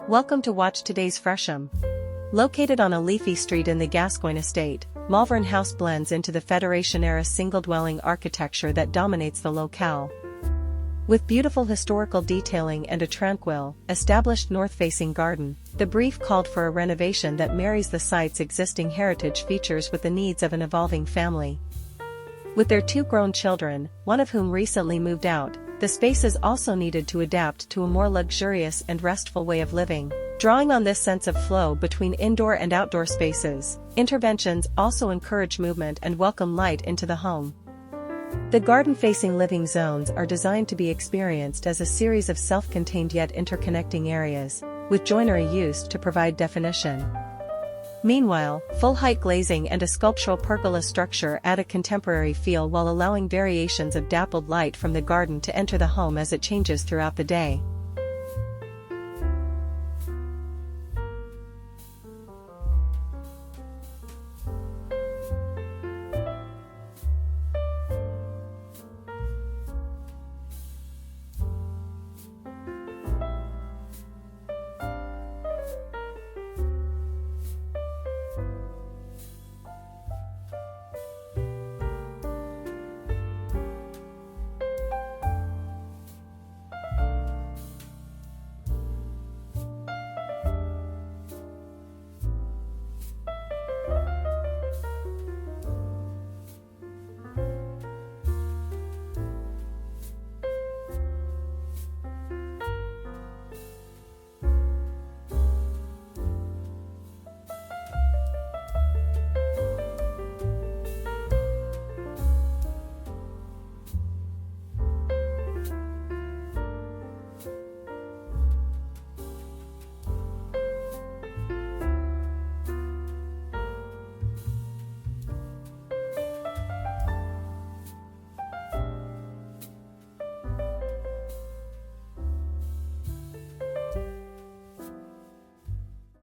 Welcome to watch today's Fresham. Located on a leafy street in the Gascoigne estate, Malvern House blends into the Federation-era single-dwelling architecture that dominates the locale. With beautiful historical detailing and a tranquil, established north-facing garden, the brief called for a renovation that marries the site's existing heritage features with the needs of an evolving family. With their 2 grown children, one of whom recently moved out, the space is also needed to adapt to a more luxurious and restful way of living. Drawing on this sense of flow between indoor and outdoor spaces, interventions also encourage movement and welcome light into the home. The garden-facing living zones are designed to be experienced as a series of self-contained yet interconnecting areas, with joinery used to provide definition. Meanwhile, full-height glazing and a sculptural pergola structure add a contemporary feel while allowing variations of dappled light from the garden to enter the home as it changes throughout the day.